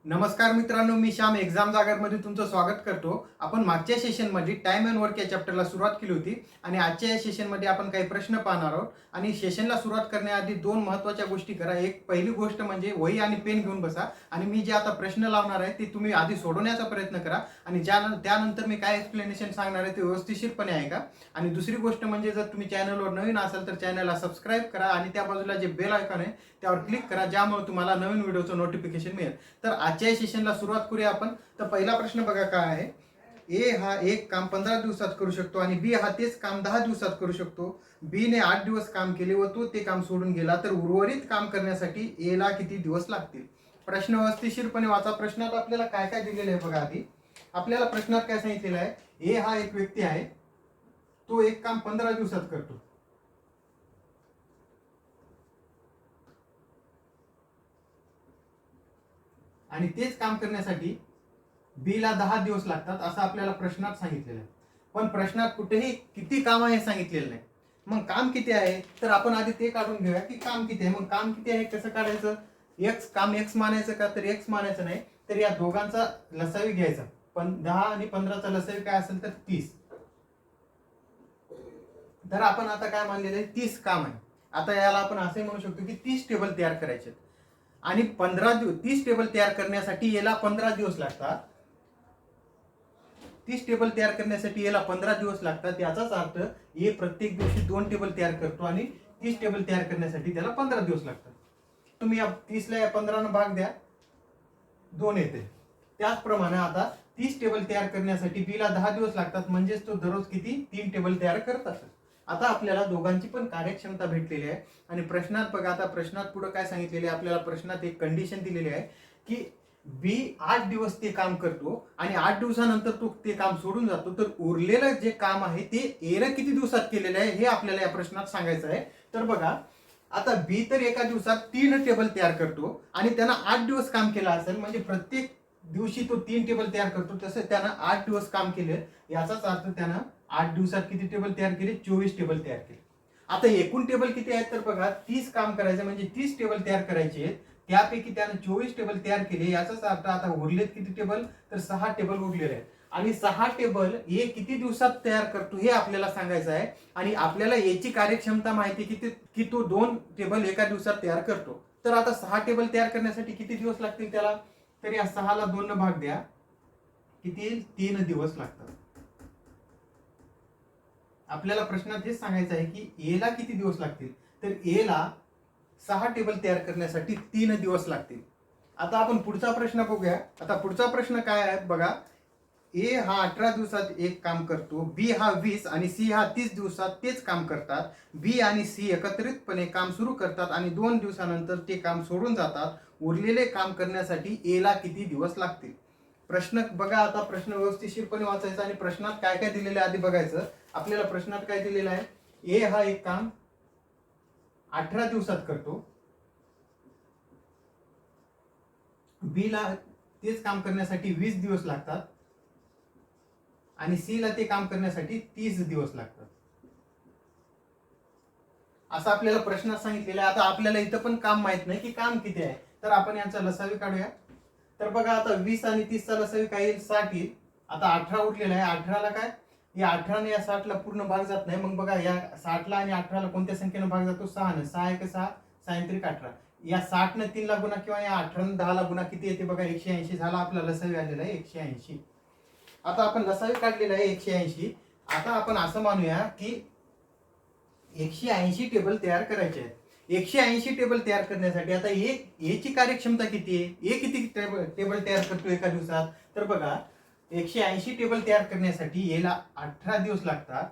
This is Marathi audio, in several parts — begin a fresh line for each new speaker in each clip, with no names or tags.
नमस्कार मित्रांनो, मी श्याम एक्झाम जागरमध्ये तुमचं स्वागत करतो. आपण मागच्या सेशनमध्ये टाइम अँड वर्क या चॅप्टरला सुरुवात केली होती आणि आजच्या या सेशनमध्ये आपण काही प्रश्न पाहणार आहोत. आणि सेशनला सुरुवात करण्याआधी दोन महत्त्वाच्या गोष्टी करा. एक पहिली गोष्ट म्हणजे वही आणि पेन घेऊन बसा आणि मी जे आता प्रश्न लावणार आहे ते तुम्ही आधी सोडवण्याचा प्रयत्न करा आणि त्यानंतर मी काय एक्सप्लेनेशन सांगणार आहे ते व्यवस्थितपणे ऐका. आणि दुसरी गोष्ट म्हणजे जर तुम्ही चॅनलवर नवीन असाल तर चॅनलला सबस्क्राईब करा आणि त्या बाजूला जे बेल आयकॉन आहे त्यावर क्लिक करा, ज्यामुळे तुम्हाला नवीन व्हिडिओचं नोटिफिकेशन मिळेल. तर आजच्या सेशनला सुरुवात करूया आपण. तर पहिला प्रश्न बघा काय आहे. ए हा एक काम 15 दिवसात करू शकतो आणि बी हा तेच काम 10 दिवसात करू शकतो. बी ने 8 दिवस काम केले व तो ते काम सोडून गेला, तर उर्वरित काम करण्यासाठी ए ला किती दिवस लागतील? प्रश्न व्यवस्थितपणे वाचा. प्रश्नात आपल्याला काय काय दिलेलं आहे बघा. आधी आपल्याला प्रश्नात काय सांगितलेलं आहे, ए हा एक व्यक्ती आहे, तो एक काम 15 दिवसात करतो. आणि तेच काम करण्यासाठी बी ला 10 दिवस लागतात असं आपल्याला प्रश्नात सांगितलेलं आहे. पण प्रश्नात कुठेही किती काम आहे सांगितलेलं नाही. मग काम किती आहे तर आपण आधी ते काढून घेऊया की काम किती आहे. मग काम किती आहे कसं काढायचं? काम एक्स मानायचं का तर एक्स मानायचं नाही, तर या दोघांचा लसावी घ्यायचा. पण 10 आणि 15चा लसावी काय असेल तर 30. तर आपण आता काय मानलेलं आहे, 30 काम आहे. आता याला आपण असे म्हणू शकतो की 30 टेबल तयार करायचे आणि 15 दिवस 30 टेबल तयार करण्यासाठी याला 15 दिवस लागतात. 30 टेबल तयार करण्यासाठी याला 15 दिवस लागतात. याचाच अर्थ ए प्रत्येक दिवशी 2 टेबल तयार करतो आणि 30 टेबल तयार करण्यासाठी त्याला 15 दिवस लागतात. तुम्ही या 30 ला या 15 ने भाग द्या, 2 येते. त्याचप्रमाणे आता 30 टेबल तयार करण्यासाठी बी ला 10 दिवस लागतात, म्हणजेच तो दररोज किती 3 टेबल तयार करत असतो. आता आपल्याला दोघांची पण कार्यक्षमता भेटलेली आहे. आणि प्रश्नात बघा, आता प्रश्नात पुढे काय सांगितलेले आहे आपल्याला, प्रश्नात एक कंडिशन दिलेली आहे की बी 8 दिवस ते काम करतो आणि 8 दिवसानंतर तो ते काम सोडून जातो, तर उरलेलं जे काम आहे ते ए ला किती दिवसात केलेलं आहे हे आपल्याला या प्रश्नात सांगायचं आहे. तर बघा, आता बी तर एका दिवसात 3 टेबल तयार करतो आणि त्यानं 8 दिवस काम केलं असेल, म्हणजे प्रत्येक दिवशी तो 3 टेबल तयार करतो, तसं त्यानं 8 दिवस काम केले. याचाच अर्थ त्यानं 8 दिवसात किती टेबल तयार केले? 24 टेबल तयार केले. आता एकूण टेबल किती आहेत तर बघा, 30 काम करायचं म्हणजे 30 टेबल तयार करायचे आहेत. त्यापैकी त्यानं 24 टेबल तयार केले. याचाच अर्थ आता उरलेत किती टेबल तर 6 टेबल उरलेले आहेत. आणि 6 टेबल ए किती दिवसात तयार करतो हे आपल्याला सांगायचं आहे. आणि आपल्याला याची कार्यक्षमता माहिती की तो 2 टेबल एका दिवसात तयार करतो. तर आता 6 टेबल तयार करण्यासाठी किती दिवस लागतील त्याला? तर या 6 ला 2 ने भाग द्या, किती येईल? 3 दिवस लागतात. आपल्याला प्रश्नात हेच सांगायचं आहे की ए ला किती दिवस लागतील, तर ए ला 6 टेबल तयार करण्यासाठी 3 दिवस लागतील. आता आपण पुढचा प्रश्न बघूया. आता पुढचा प्रश्न काय आहे बघा, ए हा 18 दिवसात एक काम करतो, बी हा 20 आणि सी हा 30 दिवसात तेच काम करतात. बी आणि सी एकत्रितपणे काम सुरू करतात आणि 2 दिवसानंतर ते काम सोडून जातात. उरलेले काम करण्यासाठी ए ला किती दिवस लागतील? प्रश्न बघा, आता प्रश्न व्यवस्थितपणे वाचायचा आणि प्रश्नात काय काय दिलेलं आहे आधी बघायचं. आपल्याला प्रश्नात काय दिलेलं आहे, ए हा एक काम 18 दिवसात करतो, बी ला तेच काम करण्यासाठी 20 दिवस लागतात आणि सी ला ते काम करण्यासाठी 30 दिवस लागतात, असं आपल्याला प्रश्नात सांगितलेलं आहे. आता आपल्याला इथं पण काम माहित नाही की काम किती आहे, तर आपण यांचा लसावी काढूया. तर बघा, आता 20 आणि 30 चा लसावी काय येईल? 60 येईल. आता 18 उरलेला आहे, 18 ला काय, या 18 ने या 60 ला पूर्ण भाग जात नाही. मग बघा, या 60 ला आणि 18 ला कोणत्या संख्येने भाग जातो? 6 ने. 6 1 6, 6 18. या 60 ने 3 ला गुणा किंवा या 18 ने 10 ला गुणा किती येते बघा? 180 झाला. आपला लसावी आलेला आहे 180. आता आपण लसावी काढलेला आहे 180. आता आपण असं मानूया की 180 टेबल तयार करायचे आहेत. 180 टेबल तयार करण्यासाठी आता ची कार्यक्षमता किती आहे? ए किती टेबल तयार करतो एका दिवसात? तर बघा, 180 टेबल तयार करण्यासाठी याला 18 दिवस लागतात.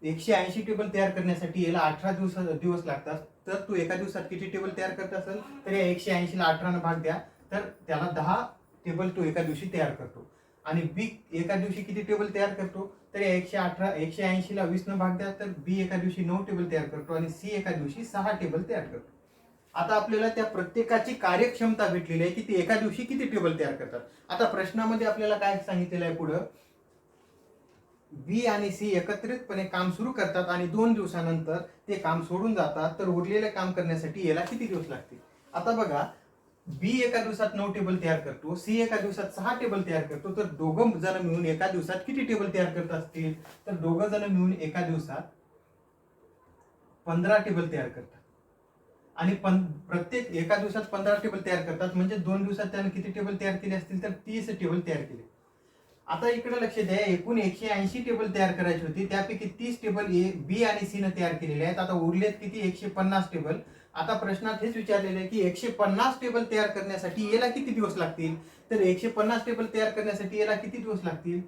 180 टेबल तयार करण्यासाठी याला 18 दिवस लागतात. तर तू एका दिवसात किती टेबल तयार करत असेल? तर या 180 ला 18 ने भाग द्या, तर त्याला 10 टेबल तो एका दिवशी तयार करतो. आणि बी एका दिवशी किती टेबल तयार करतो? तर या 180 ला 20 न भाग द्या, तर बी एका दिवशी 9 टेबल तयार करतो आणि सी एका दिवशी 6 टेबल तयार करतो. आता आपल्याला त्या प्रत्येकाची कार्यक्षमता भेटलेली आहे की ते एका दिवशी किती टेबल तयार करतात. आता प्रश्नामध्ये आपल्याला काय सांगितलेलं आहे पुढं, बी आणि सी एकत्रितपणे काम सुरू करतात आणि 2 दिवसानंतर ते काम सोडून जातात, तर उरलेले काम करण्यासाठी याला किती दिवस लागतील? आता बघा, बी एका दिवसात 9 टेबल तयार करतो, सी एका दिवसात 6 टेबल तयार करतो, तर दोघं जण मिळून एका दिवसात किती टेबल तयार करत असतील? तर दोघं जण मिळून एका दिवसात 15 टेबल तयार करतात. आणि प्रत्येक एका दिवसात 15 टेबल तयार करतात, म्हणजे 2 दिवसात त्याने किती टेबल तयार केले असतील? तर 30 टेबल तयार केले. आता इकडे लक्ष द्या, एकूण 180 टेबल तयार करायची होती, त्यापैकी 30 टेबल बी आणि सी ने तयार केलेले आहेत. आता उरलेत किती? 150 टेबल. आता प्रश्नात हेच विचारलेले आहे की 150 टेबल तयार करण्यासाठी याला किती दिवस लागतील? तर 150 टेबल तयार करण्यासाठी याला किती दिवस लागतील?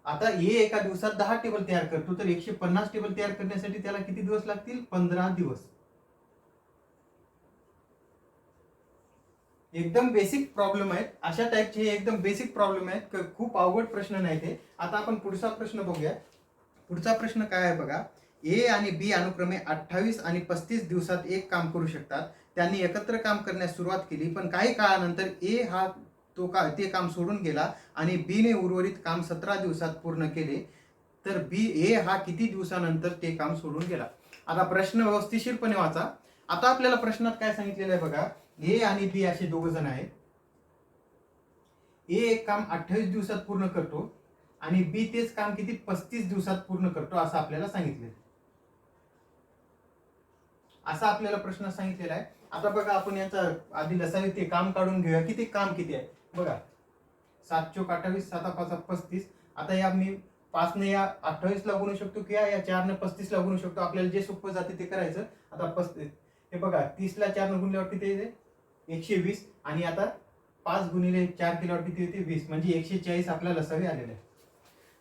आता ए एका दिवसात 10 टेबल तयार करतो, तर 150 टेबल तयार करण्यासाठी त्याला किती दिवस लागतील? 15 दिवस. एकदम बेसिक प्रॉब्लेम आहेत, अशा टाईपचे एकदम बेसिक प्रॉब्लेम आहेत, खूप अवघड प्रश्न नाही ते. आता आपण पुढचा प्रश्न बघूया. पुढचा प्रश्न काय आहे बघा. ए आणि बी अनुक्रमे 28 आणि 35 दिवसात एक काम करू शकतात. त्यांनी एकत्र काम करण्यास सुरुवात केली, पण काही काळानंतर ए हा ते काम सोडून गेला आणि बी ने उर्वरित काम 17 दिवसात पूर्ण केले. तर ए हा किती दिवसानंतर ते काम सोडून गेला? आता प्रश्न व्यवस्थितपणे वाचा. आता आपल्याला प्रश्नात काय सांगितलेलं आहे बघा. ए आणि बी असे दोघ जण आहेत. ए एक काम 28 दिवसात पूर्ण करतो आणि बी तेच काम किती? 35 दिवसात पूर्ण करतो, असं आपल्याला सांगितलेलं आहे. असा आपल्याला प्रश्न सांगितलेला आहे. आता बघा, आपण याचा आधी लसावी ते काम काढून घेऊया. किती काम किती आहे बघा. 7 चोक 28, 7 5 35. आता या मी 5 ने या 28 ला गुणू शकतो किंवा या 4 ने 35 ला गुणू शकतो. आपल्याला जे सोपं जाते ते करायचं. आता 35 हे बघा, 30 ला 4 ने गुणल्यावर किती येते? 120. आणि आता 5 गुणिले 4 केल्यावर किती येते? 20. म्हणजे 140 आपल्याला लसावी आलेले आहे.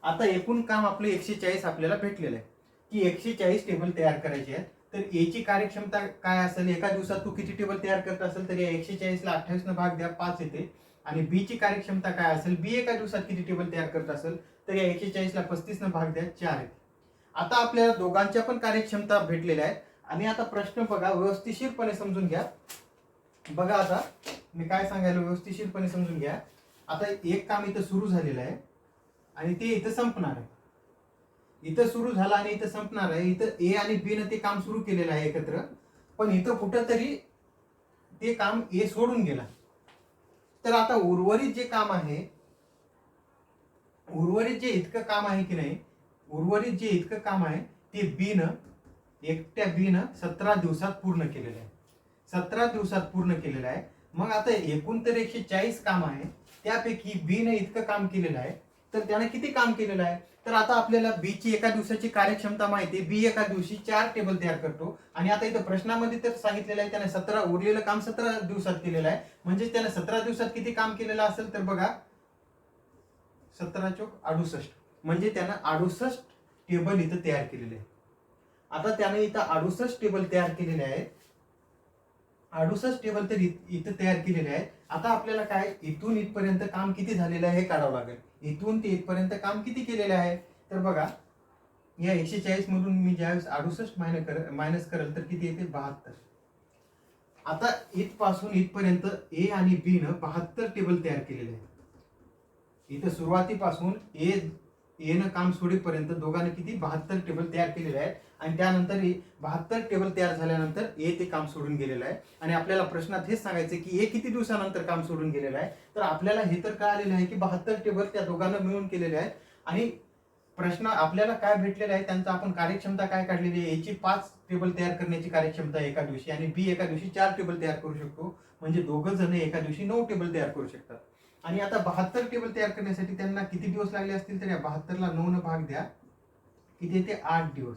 आता एकूण काम आपलं 140 आपल्याला भेटलेलं आहे की 140 टेबल तयार करायचे आहेत. तर ए ची कार्यक्षमता काय असेल? एका दिवसात तू किती टेबल तयार करत असेल? तर या 140 ला 28 न भाग द्या, 5 येते. आणि बी ची कार्यक्षमता काय असेल? बी एका दिवसात किती टेबल तयार करत असेल? तर या 140 ला 35 न भाग द्या, 4 येते. आता आपल्याला दोघांच्या पण कार्यक्षमता भेटलेल्या आहेत. आणि आता प्रश्न बघा, व्यवस्थितशीरपणे समजून घ्या. बघा, आता मी काय सांगायला, व्यवस्थितशीरपणे समजून घ्या. आता एक काम इथं सुरू झालेलं आहे आणि ते इथं संपणार आहे. इथं सुरू झालं आणि इथं संपणार आहे. इथं ए आणि बी ने ते काम सुरू केलेलं आहे एकत्र, पण इथं कुठंतरी ते काम ए सोडून गेला. तर आता उर्वरित जे काम आहे, उर्वरित जे इतकं काम आहे की नाही, उर्वरित जे इतकं काम आहे ते एकट्या बी न 17 दिवसात पूर्ण केलेलं आहे. 17 दिवसात पूर्ण केलेलं आहे. मग आता एकूण तर 140 काम आहे, त्यापैकी बी ने इतकं काम केलेलं आहे, तर त्याने किती काम केलेलं आहे? तर आता आपल्याला बी ची एका दिवसाची कार्यक्षमता माहिती आहे. बी एका दिवशी 4 टेबल तयार करतो. आणि आता इथं प्रश्नामध्ये तर सांगितलेलं आहे त्याने 17 उरलेलं काम 17 दिवसात केलेलं आहे. म्हणजे त्याने 17 दिवसात किती काम केलेलं असेल? तर बघा, 17 चोक 68, म्हणजे त्यानं 68 टेबल इथं तयार केलेले आहे. आता त्याने इथं 68 टेबल तयार केलेले आहेत. 68 टेबल तर इथं तयार केलेले आहेत. आता आपल्याला काय, इथून इथपर्यंत काम किती झालेलं आहे हे काढावं लागेल. इथून ते इथपर्यंत काम किती केलेले आहे? तर बघा, या 140 मधून मी ज्यावेळेस 68 मायनस करेल तर किती येते? 72. आता इथपासून इथपर्यंत ए आणि बी न 72 टेबल तयार केलेले आहेत. इथं सुरुवातीपासून ए न काम सोडेपर्यंत दोघांनी किती? 72 टेबल तयार केलेले आहेत. आणि त्यानंतर 72 टेबल तयार झाल्यानंतर ए ते काम सोडून गेलेलं आहे. आणि आपल्याला प्रश्नात हेच सांगायचं की ए किती दिवसानंतर काम सोडून गेलेलं आहे? तर आपल्याला हे तर कळालेलं आहे की 72 टेबल त्या दोघांना मिळून केलेले आहेत. आणि प्रश्न आपल्याला काय भेटलेला आहे, त्यांचा आपण कार्यक्षमता काय काढलेली आहे? याची 5 टेबल तयार करण्याची कार्यक्षमता एका दिवशी, आणि बी एका दिवशी 4 टेबल तयार करू शकतो. म्हणजे दोघं जण एका दिवशी 9 टेबल तयार करू शकतात. आणि आता 72 टेबल तयार करण्यासाठी त्यांना किती दिवस लागले असतील? तर या 72 ला 9 न भाग द्या, किती येते? 8 दिवस.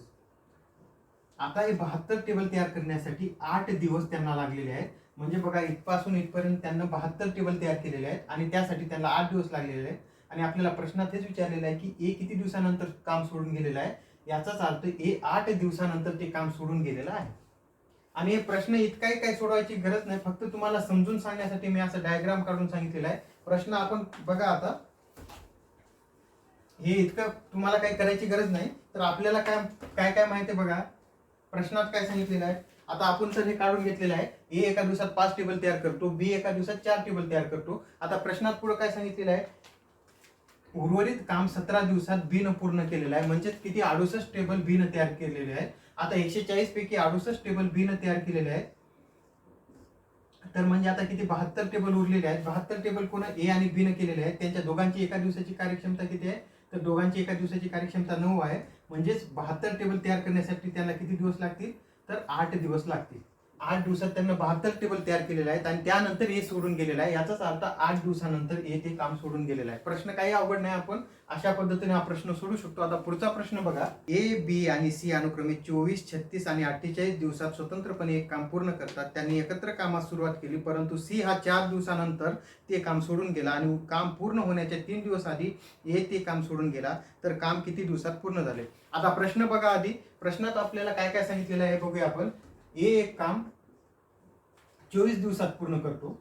आता हे 72 टेबल तयार करण्यासाठी 8 दिवस त्यांना लागलेले आहेत. म्हणजे बघा, इथपासून इथपर्यंत त्यांना 72 टेबल तयार केलेले आहेत आणि त्यासाठी त्यांना 8 दिवस लागलेले आहेत. आणि आपल्याला प्रश्नात हेच विचारलेलं आहे की ए किती दिवसानंतर काम सोडून गेलेलं आहे? याचाच अर्थ ए 8 दिवसानंतर ते काम सोडून गेलेलं आहे. आणि हे प्रश्न इतकाही काही सोडवायची गरज नाही, फक्त तुम्हाला समजून सांगण्यासाठी मी असं डायग्राम काढून सांगितलेलं आहे. प्रश्न आपण बघा, आता हे इतकं तुम्हाला काही करायची गरज नाही. तर आपल्याला काय काय काय माहिती आहे बघा. प्रश्नात काय सांगितलेलं आहे, आता आपण तर हे काढून घेतलेलं आहे. ए एका दिवसात 5 टेबल तयार करतो, बी एका दिवसात 4 टेबल तयार करतो. आता प्रश्नात पुढे काय सांगितलेलं आहे? उर्वरित काम 17 दिवसात बी न पूर्ण केलेलं आहे. म्हणजे किती? 68 टेबल बी न तयार केलेले आहेत. आता 140 पैकी 68 टेबल बी न तयार केलेले आहेत. तर म्हणजे आता किती 72 टेबल उरलेले आहेत. 72 टेबल कोण ए आणि बी न केलेले आहेत. त्यांच्या दोघांची एका दिवसाची कार्यक्षमता किती आहे? तर दोघांची एका दिवसाची कार्यक्षमता 9 आहे. म्हणजेच 72 टेबल तयार करण्यासाठी त्यांना किती दिवस लागतील? तर 8 दिवस लागतील. 8 दिवसात त्यांना 72 टेबल तयार केलेले आहेत आणि त्यानंतर ए सोडून गेलेला आहे. याचाच अर्थ 8 दिवसानंतर ए ते काम सोडून गेलेलं आहे. प्रश्न काही अवघड नाही, आपण अशा पद्धतीने हा प्रश्न सोडू शकतो. आता पुढचा प्रश्न बघा. ए, बी आणि सी अनुक्रमे 24, 36 आणि 48 दिवसात स्वतंत्रपणे एक काम पूर्ण करतात. त्यांनी एकत्र कामास सुरुवात केली, परंतु सी हा 4 दिवसानंतर ते काम सोडून गेला आणि काम पूर्ण होण्याच्या 3 दिवस आधी ए ते काम सोडून गेला. तर काम किती दिवसात पूर्ण झाले? आता प्रश्न बघा. आधी प्रश्नात आपल्याला काय काय सांगितलेलं आहे बघूया आपण. ए एक काम 24 दिवसात पूर्ण करतो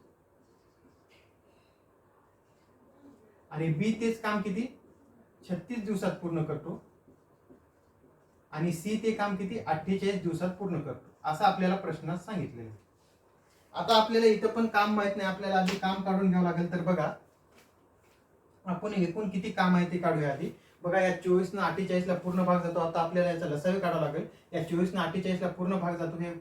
आणि बी तेच काम किती 36 दिवसात पूर्ण करतो आणि सी ते काम किती 48 दिवसात पूर्ण करतो, असं आपल्याला प्रश्नात सांगितलेलं आहे. आता आपल्याला इथं पण काम माहित नाही, आपल्याला आधी काम काढून घ्यावं लागेल. तर बघा आपण एकूण किती काम आहे ते काढूया आधी. बघा या 24 न 48 ला पूर्ण भाग जातो. आता आपल्याला याचा लसावी काढावा लागेल. या 24 न 48 ला पूर्ण भाग जातो, हे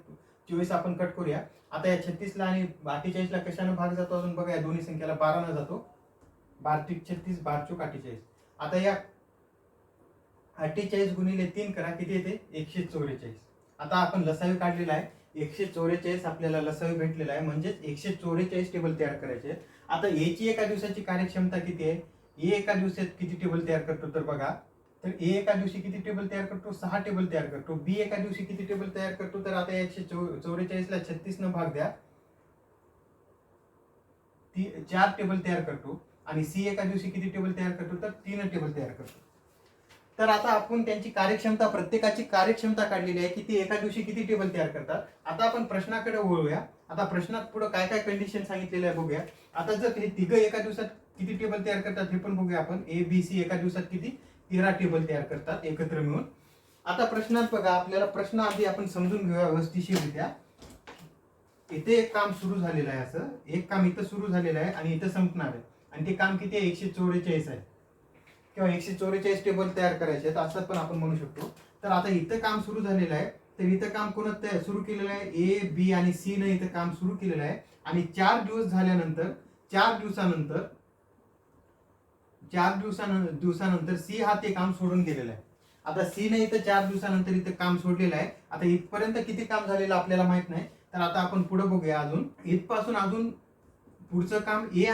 24 आपण कट करूया. आता या 36 ला आणि 48 ला कशाने भाग जातो अजून बघा. या दोन्ही संख्याला 12 न जातो. 12 36 12 48. आता या 48 गुणिले 3 करा, किती येते 144. आता आपण लसावी काढलेला आहे. 144 आपल्याला लसावी भेटलेला आहे, म्हणजेच 144 टेबल तयार करायचे. आता ए ची एका दिवसाची कार्यक्षमता किती आहे? ए एका दिवसात किती टेबल तयार करतो? तर बघा, तर ए एका दिवशी किती टेबल तयार करतो? 6 टेबल तयार करतो. बी एका दिवशी किती टेबल तयार करतो? तर आता 144 ला 36 न भाग द्या, 4 टेबल तयार करतो. आणि सी एका दिवशी किती टेबल तयार करतो? तर 3 टेबल तयार करतो. तर आता आपण त्यांची कार्यक्षमता, प्रत्येकाची कार्यक्षमता काढलेली आहे की ती एका दिवशी किती टेबल तयार करतात. आता आपण प्रश्नाकडे वळूया. आता प्रश्नात पुढे काय काय कंडिशन सांगितलेलं आहे बघूया. आता जर हे तिघं एका दिवसात किती टेबल तयार करतात हे पण बघूया आपण. ए बी सी एका दिवसात किती 13 टेबल तयार करतात एकत्र मिळून. आता प्रश्नात बघा, आपल्याला प्रश्न आधी आपण समजून घेऊया व्यवस्थितरित्या. इथे एक काम सुरू झालेलं आहे, असं एक काम इथं सुरू झालेलं आहे आणि इथं संपणार आहे. आणि ते काम किती आहे? 144 आहे किंवा 144 टेबल तयार करायचे आहेत असं पण आपण म्हणू शकतो. तर आता इथं काम सुरू झालेलं आहे. तर इथं काम कोणतं सुरू केलेलं आहे? ए बी आणि सी ने इथं काम सुरू केलेलं आहे. आणि 4 दिवस झाल्यानंतर 4 दिवसानंतर सी हा ते काम सोडून गेलेलं आहे. आता सी ने इथं 4 दिवसानंतर इथं काम सोडलेलं आहे. आता इथपर्यंत किती काम झालेलं आपल्याला माहित नाही. तर आता आपण पुढे बघूया. अजून इथपासून अजून पुढचं काम ए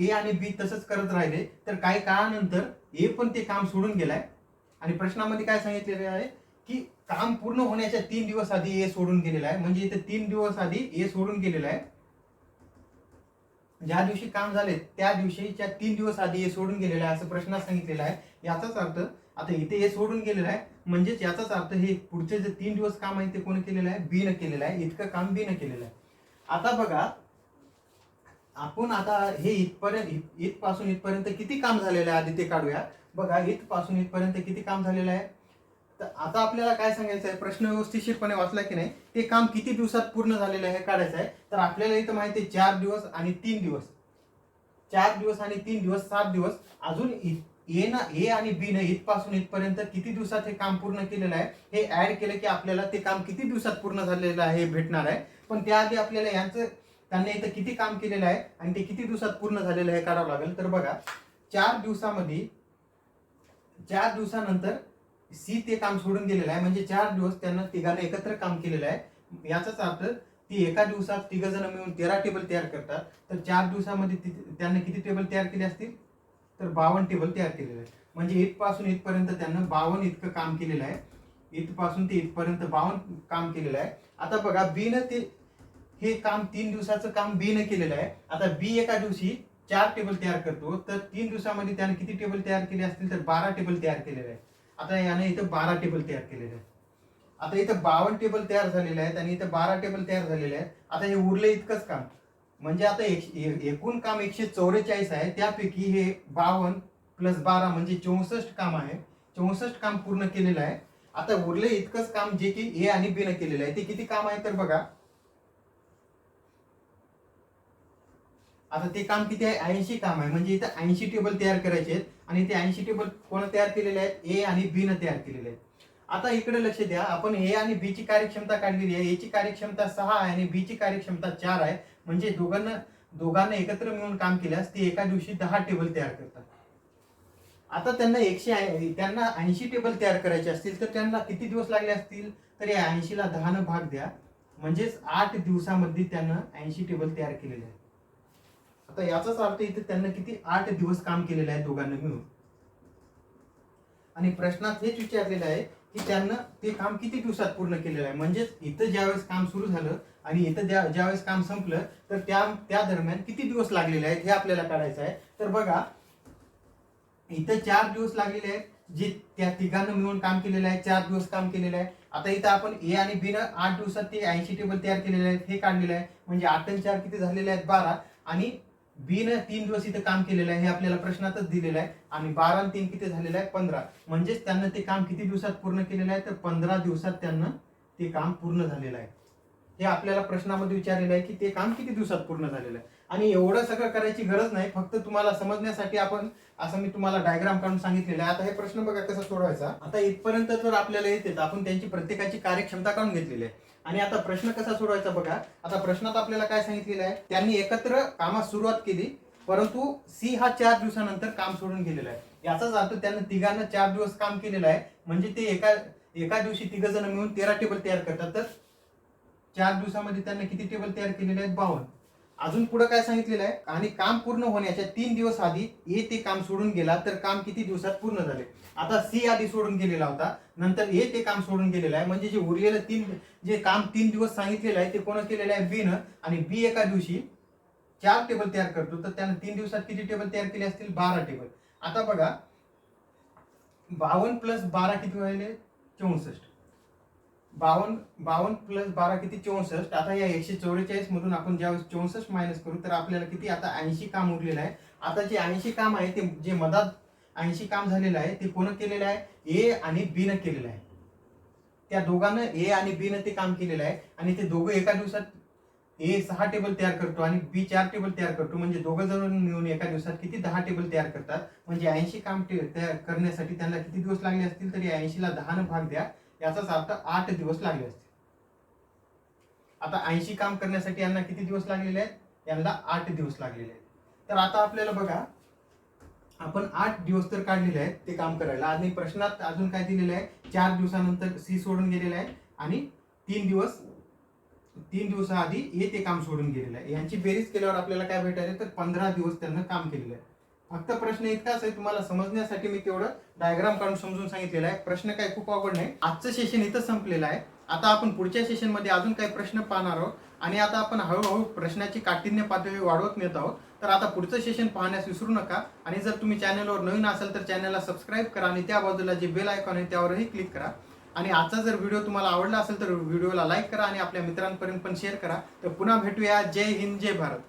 आणि बी तसंच करत राहिले. तर काही काळानंतर ए पण ते काम सोडून गेलाय. आणि प्रश्नामध्ये काय सांगितलेलं आहे की काम पूर्ण होण्याच्या 3 दिवस आधी ए सोडून गेलेला आहे. म्हणजे इथे 3 दिवस आधी ए सोडून गेलेला आहे. ज्या दिवशी काम झाले त्या दिवशीच्या 3 दिवस आधी ए सोडून गेलेला आहे असं प्रश्नात सांगितलेलं आहे. याचाच अर्थ आता इथे ए सोडून गेलेला आहे, म्हणजेच याचाच अर्थ हे पुढचे जे 3 दिवस काम आहे ते कोण केलेलं आहे? बी न केलेलं आहे. इतकं काम बी न केलेलं आहे. आता बघा आपण आता हे इथपासून इथपर्यंत किती काम झालेलं आहे आधी ते काढूया. बघा इथपासून इथपर्यंत किती काम झालेलं आहे. तर आता आपल्याला काय सांगायचं आहे, प्रश्न व्यवस्थितपणे वाचला की नाही, ते काम किती दिवसात पूर्ण झालेलं आहे हे काढायचं आहे. तर आपल्याला इथं माहिती आहे 4 दिवस आणि 3 दिवस, 4 दिवस आणि 3 दिवस 7 दिवस. अजून ए आणि बी ने इथपासून इथपर्यंत किती दिवसात हे काम पूर्ण केलेलं आहे हे ऍड केलं की आपल्याला ते काम किती दिवसात पूर्ण झालेलं आहे हे भेटणार आहे. पण त्याआधी आपल्याला यांचं त्यांनी इथं किती काम केलेलं आहे आणि ते किती दिवसात पूर्ण झालेलं आहे काढावं लागेल. तर बघा 4 दिवसानंतर सी ते काम सोडून गेलेलं आहे. म्हणजे 4 दिवस त्यांना तिघांना एकत्र काम केलेलं आहे. याचाच अर्थ ती एका दिवसात तिघ जण मिळून 13 टेबल तयार करतात. तर 4 दिवसामध्ये त्यांना किती टेबल तयार केले असतील? तर 52 टेबल तयार केलेले आहे. म्हणजे इथपासून इथपर्यंत त्यांना 52 इतकं काम केलेलं आहे. इथपासून ते इथपर्यंत 52 काम केलेलं आहे. आता बघा बी न ते हे काम 3 दिवसाचं काम बी ने केलेलं आहे. आता बी एका दिवशी 4 टेबल तयार करतो. तर 3 दिवसामध्ये त्याने किती टेबल तयार केले असतील? तर 12 टेबल तयार केलेले आहे. आता याने इथं 12 टेबल तयार केलेले आहे. आता इथं 52 टेबल तयार झालेले आहेत आणि इथं 12 टेबल तयार झालेले आहेत. आता हे उरलं इतकंच काम. म्हणजे आता एकूण काम 144 आहे. त्यापैकी हे 52 प्लस 12 म्हणजे 64 काम आहे. 64 काम पूर्ण केलेलं आहे. आता उरले इतकंच काम जे की ए आणि बी ने केलेलं आहे. ते किती काम आहे? तर बघा आता ते काम किती आहे? 80 काम आहे. म्हणजे इथं 80 टेबल तयार करायचे आहेत आणि ते 80 टेबल कोण तयार केलेले आहेत? ए आणि बी ने तयार केलेले आहेत. आता इकडे लक्ष द्या, आपण ए आणि बी ची कार्यक्षमता काढलेली आहे. ए ची कार्यक्षमता 6 आहे आणि बी ची कार्यक्षमता 4 आहे. म्हणजे दोघांना एकत्र मिळून काम केल्यास ते एका दिवशी 10 टेबल तयार करतात. आता त्यांना 80 टेबल तयार करायचे असतील तर त्यांना किती दिवस लागले असतील, तर या 80 ला 10 ने भाग द्या, म्हणजेच 8 दिवसामध्ये त्यांना 80 टेबल तयार केलेले आहेत. आता याचाच अर्थ इथे त्यांना किती 8 दिवस काम केलेलं आहे दोघांना मिळून. आणि प्रश्नात हेच विचारलेलं आहे की त्यांना ते काम किती दिवसात पूर्ण केलेलं आहे. म्हणजेच इथं ज्यावेळेस काम सुरू झालं आणि इथं ज्यावेळेस काम संपलं तर त्या दरम्यान किती दिवस लागलेले आहेत हे आपल्याला काढायचं आहे. तर बघा, इथं 4 दिवस लागलेले आहेत, जे त्या तिघांना मिळून काम केलेलं आहे. 4 दिवस काम केलेलं आहे. आता इथं आपण ए आणि बी न 8 दिवसात ते 80 टेबल तयार केलेले आहेत हे काढलेलं आहे. म्हणजे 8 आणि 4 किती झालेले आहेत 12, आणि बी न 3 दिवस इथं काम केलेलं आहे हे आपल्याला प्रश्नातच दिलेलं आहे. आणि 12 आणि 3 किती झालेलं आहे 15. म्हणजेच त्यांना ते काम किती दिवसात पूर्ण केलेलं आहे, तर 15 दिवसात त्यांना ते काम पूर्ण झालेलं आहे. हे आपल्याला प्रश्नामध्ये विचारलेलं आहे की ते काम किती दिवसात पूर्ण झालेलं आहे. आणि एवढं सगळं करायची गरज नाही, फक्त तुम्हाला समजण्यासाठी आपण असं मी तुम्हाला डायग्राम काढून सांगितलेलं आहे. आता हे प्रश्न बघा कसा सोडवायचा. आता इथपर्यंत तर आपल्याला येतेच, आपण त्यांची प्रत्येकाची कार्यक्षमता काढून घेतलेली आहे. आणि आता प्रश्न कसा सोडवायचा बघा. आता प्रश्नात आपल्याला काय सांगितलेलं आहे, त्यांनी एकत्र कामास सुरुवात केली, परंतु सी हा 4 दिवसानंतर काम सोडून गेलेला आहे. याचाच अर्थ त्यांना तिघांना 4 दिवस काम केलेलं आहे, म्हणजे ते एका दिवशी तिघ जण मिळून 13 टेबल तयार करतात. तर 4 दिवसामध्ये त्यांना किती टेबल तयार केलेले आहेत 52. अजून पुढे काय सांगितलेलं आहे, आणि काम पूर्ण होण्याच्या 3 दिवस आधी ए ते काम सोडून गेला तर काम किती दिवसात पूर्ण झाले. आता सी आधी सोडून गेलेला होता, नंतर ए ते काम सोडून गेलेलं आहे, म्हणजे जे उरलेलं जे काम 3 दिवस सांगितलेलं आहे ते कोण केलेलं आहे बी न. आणि बी एका दिवशी 4 टेबल तयार करतो, तर त्यानं 3 दिवसात किती टेबल तयार केले असतील 12 टेबल. आता बघा, 52 प्लस 12 किती व्हायले 64. 52 प्लस 12 किती 64. आता या 144 मधून आपण ज्यावेळेस 64 मायनस करू तर आपल्याला किती आता 80 काम उरलेलं आहे. आता जे 80 काम आहे ते जे मधात 80 काम झालेलं आहे ते कोण केलेलं आहे, ए आणि बी न केलेलं आहे. त्या दोघांना ए आणि बी न ते काम केलेलं आहे. आणि ते दोघं एका दिवसात ए 6 टेबल तयार करतो आणि बी 4 टेबल तयार करतो, म्हणजे दोघं जण मिळून एका दिवसात किती 10 टेबल तयार करतात. म्हणजे 80 काम तयार करण्यासाठी त्यांना किती दिवस लागले असतील, तर 80 ला 10 ने भाग द्या, याचाच अर्थ 8 दिवस लागले असतील. आता 80 काम करण्यासाठी यांना किती दिवस लागलेले आहेत, यांना 8 दिवस लागलेले आहेत. तर आता आपल्याला बघा, आपण 8 दिवस तर काढलेले आहेत ते काम करायला. आणि प्रश्नात अजून काय दिलेलं आहे, 4 दिवसानंतर सी सोडून गेलेलं आहे आणि 3 दिवसाआधी ए ते काम सोडून गेलेलं आहे. यांची बेरीज केल्यावर आपल्याला काय भेटायला, तर 15 दिवस त्यांना काम केलेलं आहे. फक्त प्रश्न इतकाच आहे, तुम्हाला समजण्यासाठी मी तेवढं डायग्राम काढून समजून सांगितलेलं आहे. प्रश्न काय खूप अवघड नाही. आजचं सेशन इथं संपलेलं आहे. आता आपण पुढच्या सेशन मध्ये अजून काही प्रश्न पाहणार आहोत आणि आता आपण हळूहळू प्रश्नाची काठिण्य पातळी वाढवत नेत आहोत. तर आता पुढचं सेशन पाहण्यास विसरू नका. आणि जर तुम्ही चॅनलवर नवीन असाल तर चॅनलला सबस्क्राईब करा आणि त्या बाजूला जे बेल आयकॉन आहे त्यावरही क्लिक करा. आणि आजचा जर व्हिडिओ तुम्हाला आवडला असेल तर व्हिडिओला लाईक करा आणि आपल्या मित्रांपर्यंत पण शेअर करा. तर पुन्हा भेटूया. जय हिंद, जय भारत.